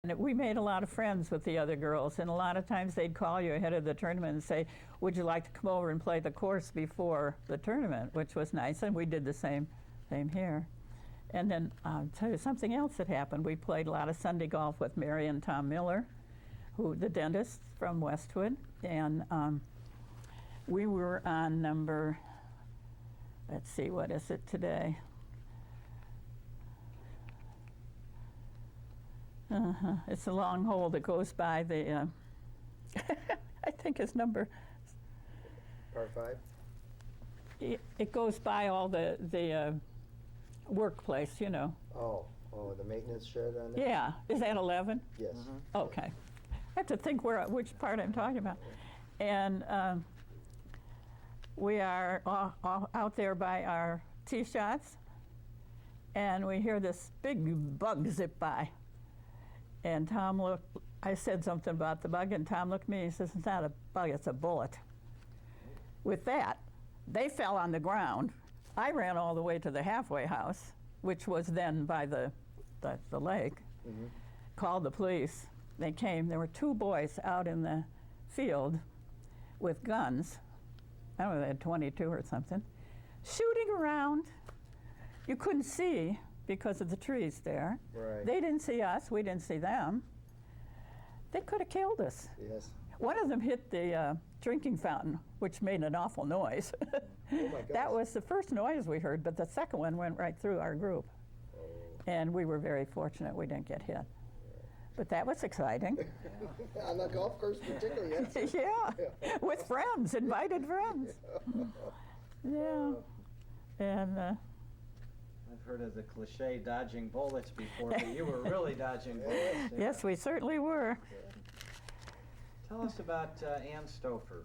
And we made a lot of friends with the other girls, and a lot of times they'd call you ahead of the tournament and say, would you like to come over and play the course before the tournament, which was nice, and we did the same here. And then I'll tell you something else that happened. We played a lot of Sunday golf with Mary and Tom Miller, the dentists from Westwood, and we were on number, let's see, what is it today? It's a long hole that goes by the, I think it's number. Par 5? It goes by all the workplace, you know. Oh, the maintenance shed on there? Yeah, is that 11? Yes. Mm-hmm. Okay. I have to think which part I'm talking about. And we are out there by our tee shots, and we hear this big bug zip by. And Tom looked, I said something about the bug, and Tom looked at me and he says, it's not a bug, it's a bullet. With that, they fell on the ground. I ran all the way to the halfway house, which was then by the lake, called the police. They came. There were 2 boys out in the field with guns. I don't know, they had 22 or something, shooting around. You couldn't see because of the trees there. Right. They didn't see us, we didn't see them. They could have killed us. Yes. One of them hit the drinking fountain, which made an awful noise. Oh my gosh. That was the first noise we heard, but the second one went right through our group. Oh. And we were very fortunate we didn't get hit. But that was exciting. On the golf course particularly, yes. Yeah, with friends, invited friends. Yeah. And I've heard of the cliche dodging bullets before, but you were really dodging bullets. yes, we certainly were. Tell us about Ann Stouffer.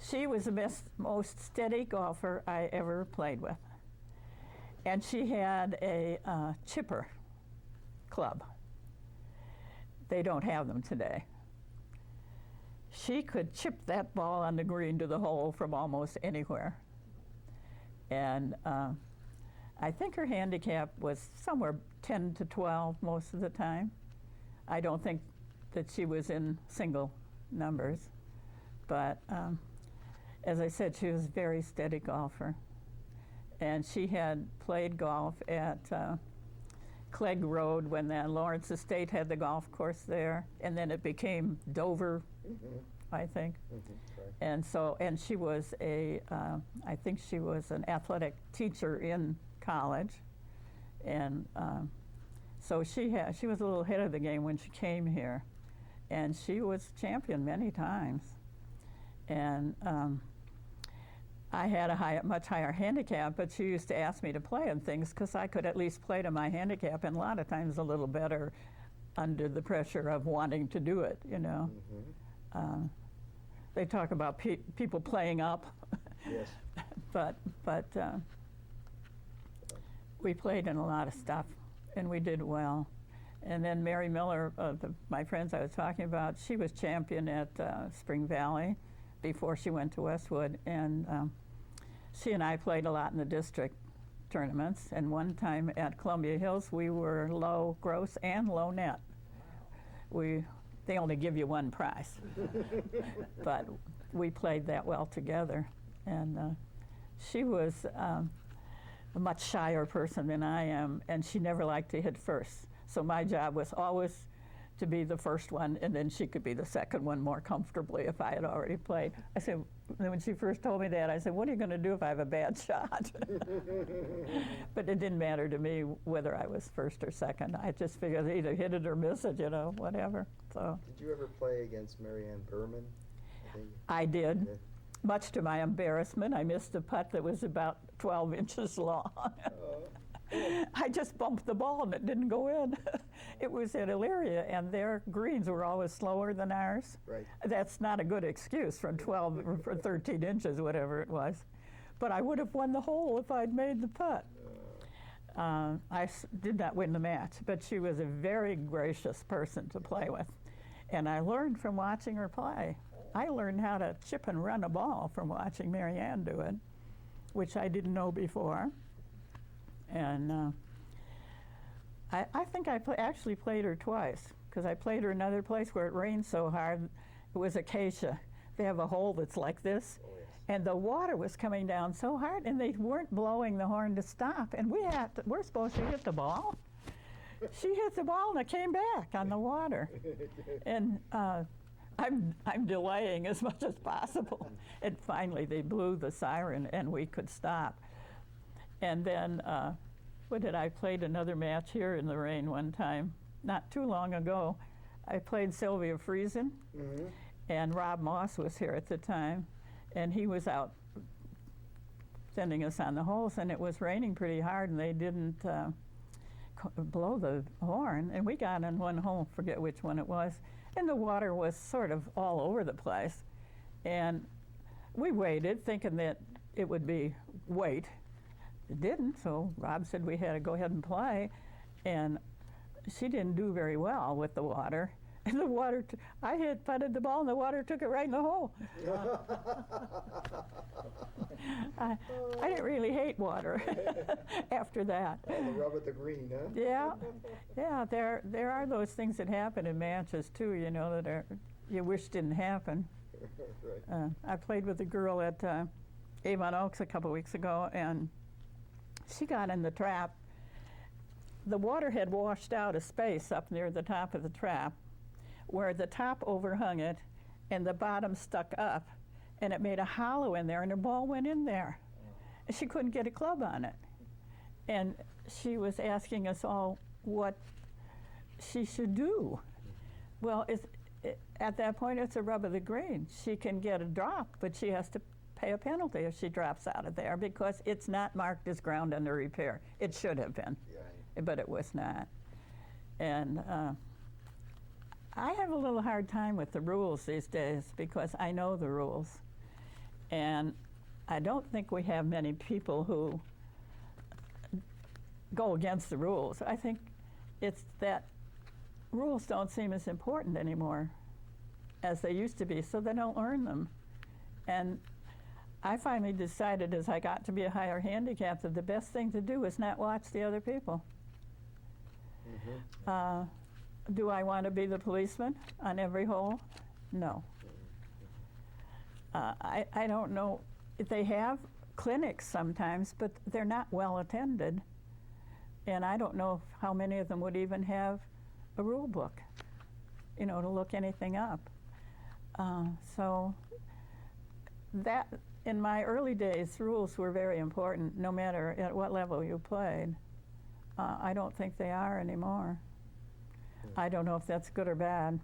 She was the most steady golfer I ever played with. And she had a chipper club. They don't have them today. She could chip that ball on the green to the hole from almost anywhere. And I think her handicap was somewhere 10 to 12 most of the time. I don't think that she was in single numbers. But as I said, she was a very steady golfer. And she had played golf at Clegg Road when the Lawrence Estate had the golf course there. And then it became Dover, I think. Right. And she was I think she was an athletic teacher in college. And so she was a little ahead of the game when she came here. And she was champion many times. And I had a much higher handicap, but she used to ask me to play in things because I could at least play to my handicap, and a lot of times a little better under the pressure of wanting to do it, you know. They talk about people playing up. Yes. but we played in a lot of stuff, and we did well. And then Mary Miller, my friends I was talking about, she was champion at Spring Valley before she went to Westwood, and she and I played a lot in the district tournaments. And one time at Columbia Hills, we were low gross and low net. They only give you one prize, but we played that well together. And she was a much shyer person than I am, and she never liked to hit first. So my job was always to be the first one, and then she could be the second one more comfortably if I had already played. I said, when she first told me that, I said, what are you going to do if I have a bad shot? But it didn't matter to me whether I was first or second. I just figured either hit it or miss it, you know, whatever. So. Did you ever play against Marianne Berman? I did. Much to my embarrassment, I missed a putt that was about 12 inches long. I just bumped the ball and it didn't go in. It was at Elyria, and their greens were always slower than ours. Right. That's not a good excuse from 12 or 13 inches, whatever it was. But I would have won the hole if I'd made the putt. Did not win the match, but she was a very gracious person to play with. And I learned from watching her play. I learned how to chip and run a ball from watching Marianne do it, which I didn't know before. And I think I actually played her twice, because I played her another place where it rained so hard. It was Acacia. They have a hole that's like this. Oh, yes. And the water was coming down so hard, and they weren't blowing the horn to stop. And we're supposed to hit the ball. She hit the ball, and it came back on the water. And I'm delaying as much as possible. And finally, they blew the siren, and we could stop. And then, I played another match here in the rain one time, not too long ago. I played Sylvia Friesen, and Rob Moss was here at the time, and he was out sending us on the holes, and it was raining pretty hard, and they didn't blow the horn, and we got on one hole, forget which one it was, and the water was sort of all over the place. And we waited, thinking that it would be wait. It didn't, so Rob said we had to go ahead and play, and she didn't do very well with the water. And the water, I putted the ball, and the water took it right in the hole. I didn't really hate water after that. Oh, the rub at the green, huh? Yeah. There are those things that happen in matches too, you know, that you wish didn't happen. Right. I played with a girl at Avon Oaks a couple weeks ago, and she got in the trap. The water had washed out a space up near the top of the trap, where the top overhung it and the bottom stuck up, and it made a hollow in there, and her ball went in there. She couldn't get a club on it. And she was asking us all what she should do. Well, at that point, it's a rub of the green. She can get a drop, but she has to pay a penalty if she drops out of there, because it's not marked as ground under repair. It should have been, but it was not. And I have a little hard time with the rules these days, because I know the rules. And I don't think we have many people who go against the rules. I think it's that rules don't seem as important anymore as they used to be, so they don't learn them. And I finally decided, as I got to be a higher handicap, that the best thing to do is not watch the other people. Do I want to be the policeman on every hole? No. I don't know. They have clinics sometimes, but they're not well attended. And I don't know how many of them would even have a rule book, you know, to look anything up. So that, in my early days, rules were very important, no matter at what level you played. I don't think they are anymore. I don't know if that's good or bad.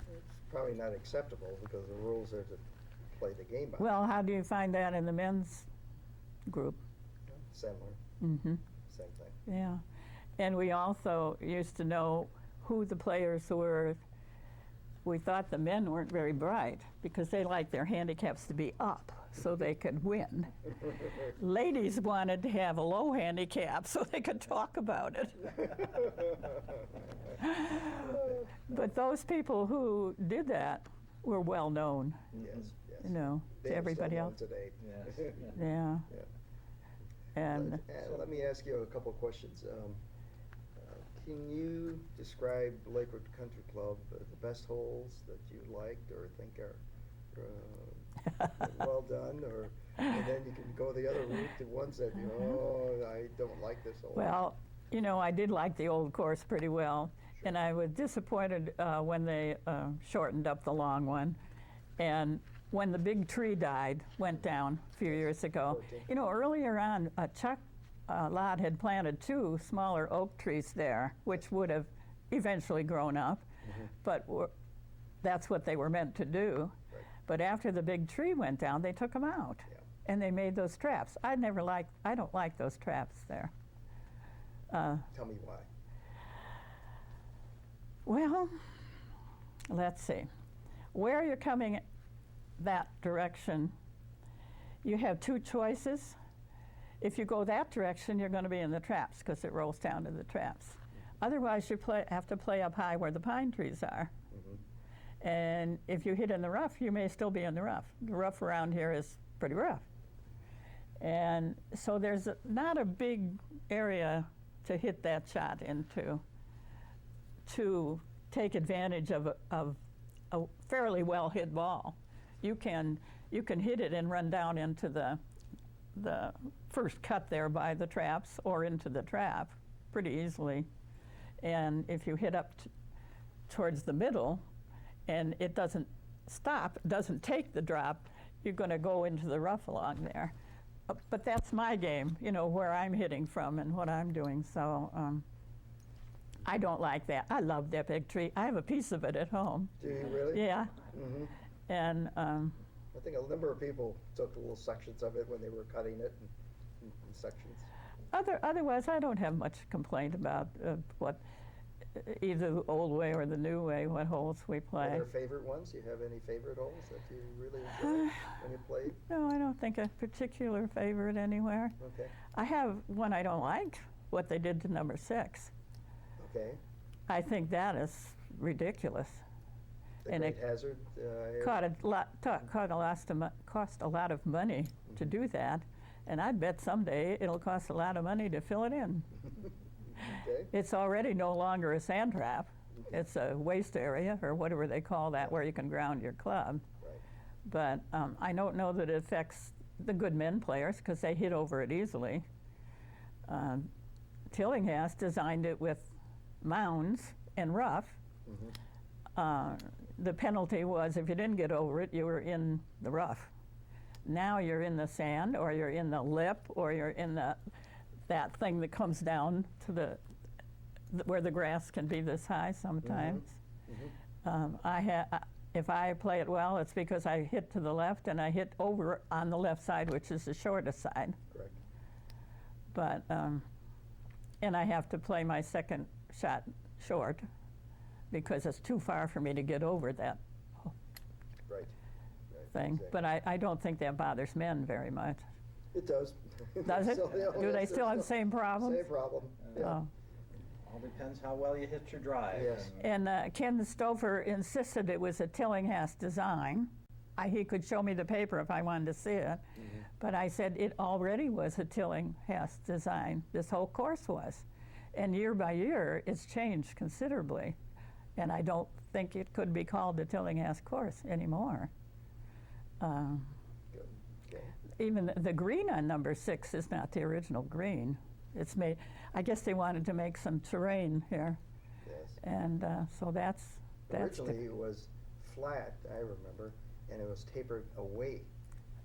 It's probably not acceptable, because the rules are to play the game by. Well, how do you find that in the men's group? Similar. Mm-hmm. Same thing. Yeah. And we also used to know who the players were. We thought the men weren't very bright, because they liked their handicaps to be up so they could win. Ladies wanted to have a low handicap so they could talk about it. But those people who did that were well known, Yes. you know, They to are everybody still known else. today. Yes. Yeah. And Let me ask you a couple of questions. Can you describe Lakewood Country Club, the best holes that you liked or think are well done, and then you can go the other route to ones that, I don't like this hole? well, you know, I did like the old course pretty well, and I was disappointed when they shortened up the long one. And when the big tree went down a few years ago, 14. you know, earlier on, Chuck Lott had planted 2 smaller oak trees there, which would have eventually grown up, but that's what they were meant to do. Right. But after the big tree went down, they took them out, and they made those traps. I don't like those traps there. Tell me why. Well, let's see. Where you're coming that direction, you have 2 choices. If you go that direction, you're going to be in the traps, because it rolls down to the traps. Otherwise, you have to play up high where the pine trees are. And if you hit in the rough, you may still be in the rough. The rough around here is pretty rough. And so there's not a big area to hit that shot into to take advantage of a fairly well hit ball. You can hit it and run down into the first cut there by the traps or into the trap pretty easily. And if you hit up towards the middle and it doesn't stop, doesn't take the drop, you're going to go into the rough along there. But that's my game, you know, where I'm hitting from and what I'm doing. So I don't like that. I love that big tree. I have a piece of it at home. Do you really? Yeah. Mm-hmm. And I think a number of people took little sections of it when they were cutting it in sections. otherwise, I don't have much complaint about what either the old way or the new way, what holes we Are play. there favorite ones? Do you have any favorite holes that you really enjoyed when you played? No, I don't think a particular favorite anywhere. Okay. I have one I don't like, what they did to number 6. Okay. I think that is ridiculous. The And Great it Hazard area? Cost a lot of money to do that, and I bet someday it'll cost a lot of money to fill it in. Okay. It's already no longer a sand trap. It's a waste area, or whatever they call that, where you can ground your club. Right. But I don't know that it affects the good men players, because they hit over it easily. Tillinghast designed it with mounds and rough. Mm-hmm. The penalty was if you didn't get over it, you were in the rough. Now you're in the sand, or you're in the lip, or you're in that thing that comes down to where the grass can be this high sometimes. Mm-hmm. If I play it well, it's because I hit to the left and I hit over on the left side, which is the shortest side. Correct. But and I have to play my second shot short because it's too far for me to get over that Right. thing. Exactly. But I don't think that bothers men very much. It does. Does it? So, yeah, Do they yes, still have the there's same problem? Same problem. Yeah. Oh. All depends how well you hit your drive. Yes. And And Ken Stover insisted it was a Tillinghast design. He could show me the paper if I wanted to see it. Mm-hmm. But I said it already was a Tillinghast design. This whole course was. And year by year, it's changed considerably. And I don't think it could be called the Tillinghast course anymore. Good. Okay. Even the green on number 6 is not the original green. It's made, I guess they wanted to make some terrain here. Yes. And so that's Originally, it was flat, I remember, and it was tapered away.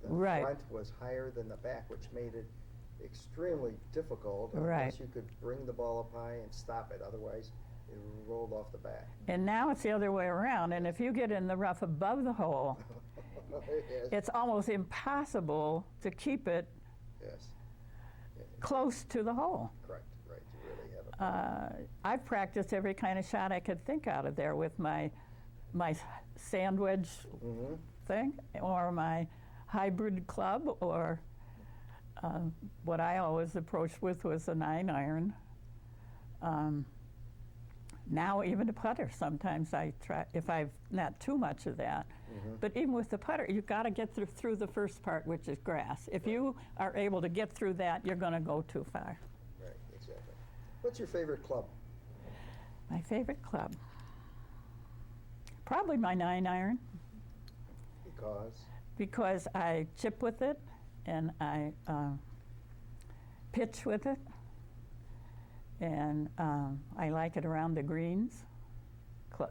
The Right. front was higher than the back, which made it extremely difficult Right. unless you could bring the ball up high and stop it. Otherwise, it rolled off the back. And now it's the other way around. And if you get in the rough above the hole, Yes. it's almost impossible to keep it Yes. Yeah, close to the hole. correct. Right. You really have a point. I've practiced every kind of shot I could think out of there with my sandwich Mm-hmm. thing, or my hybrid club, or what I always approached with was a 9-iron. Now even a putter, sometimes I try, if I've not too much of that. Mm-hmm. But even with the putter, you've got to get through the first part, which is grass. If you are able to get through that, you're going to go too far. Right. Exactly. What's your favorite club? My favorite club? Probably my 9-iron, because I chip with it and I pitch with it, and I like it around the greens,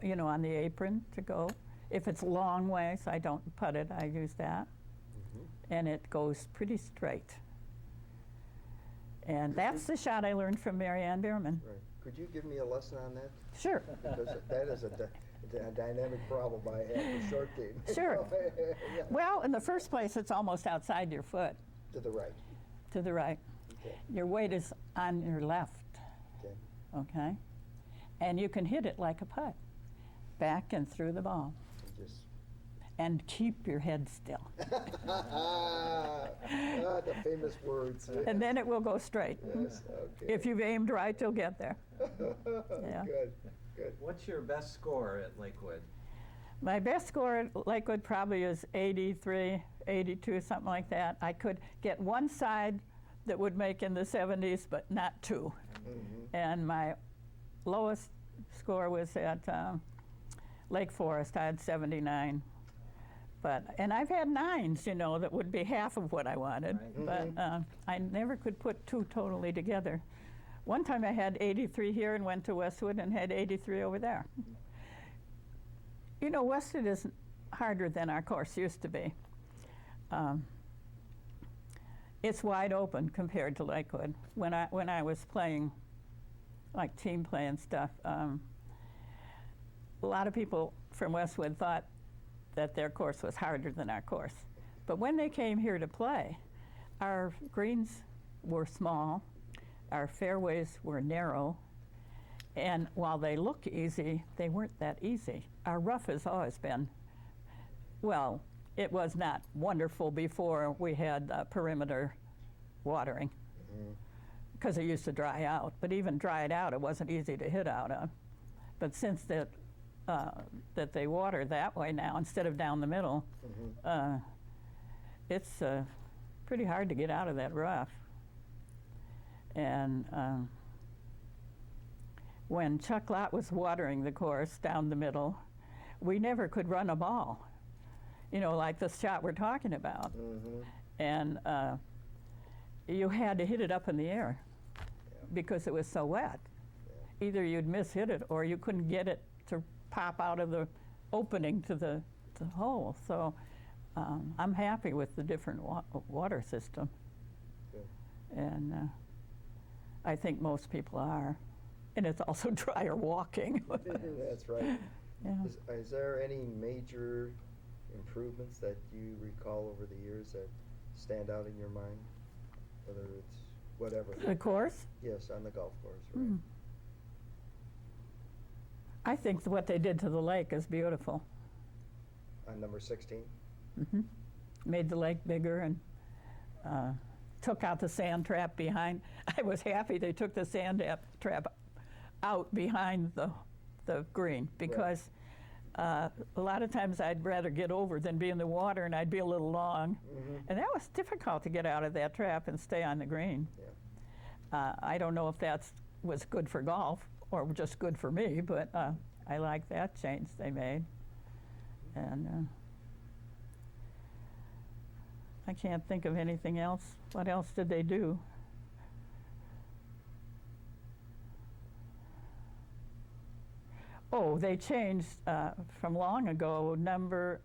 you know, on the apron to go. If it's long ways, I don't putt it, I use that. Mm-hmm. And it goes pretty straight. And that's the shot I learned from Marianne Bierman. Right. Could you give me a lesson on that? Sure. Because that is a dynamic problem I have with short game. Sure. Yeah. Well, in the first place, it's almost outside your foot, To the right. to the right. Okay. Your weight is on your left, Okay. okay? And you can hit it like a putt, back and through the ball. And just And keep your head still. the famous words. And then it will go straight. Yes. Okay. If you've aimed right, you'll get there. Yeah. Good. Good. what's your best score at Lakewood? My best score at Lakewood probably is 83, 82, something like that. I could get one side that would make in the 70s, but not two. Mm-hmm. And my lowest score was at Lake Forest. I had 79. And I've had 9s, you know, that would be half of what I wanted. Right. But I never could put 2 totally together. One time I had 83 here and went to Westwood and had 83 over there. You know, Westwood is harder than our course used to be. It's wide open compared to Lakewood. When I was playing, like team play and stuff, a lot of people from Westwood thought that their course was harder than our course. But when they came here to play, our greens were small, our fairways were narrow, and while they look easy, they weren't that easy. Our rough has always been, well, it was not wonderful before we had perimeter watering, because it used to dry out. But even dried out, it wasn't easy to hit out of. But since that they water that way now instead of down the middle, it's pretty hard to get out of that rough. And when Chuck Lott was watering the course down the middle, we never could run a ball, you know, like the shot we're talking about. And you had to hit it up in the air because it was so wet. Either you'd miss-hit it or you couldn't get it to pop out of the opening to the hole. So I'm happy with the different water system. Good. And I think most people are. And it's also drier walking. That's right. Yeah. Is there any major improvements that you recall over the years that stand out in your mind? Whether it's whatever. The course? Yes, on the golf course, right? I think what they did to the lake is beautiful. On number 16? Made the lake bigger and took out the sand trap behind. I was happy they took the sand trap out behind the green, because a lot of times I'd rather get over than be in the water, and I'd be a little long. And that was difficult to get out of that trap and stay on the green. I don't know if that was good for golf or just good for me, but I like that change they made. And I can't think of anything else. What else did they do? Oh, they changed from long ago, number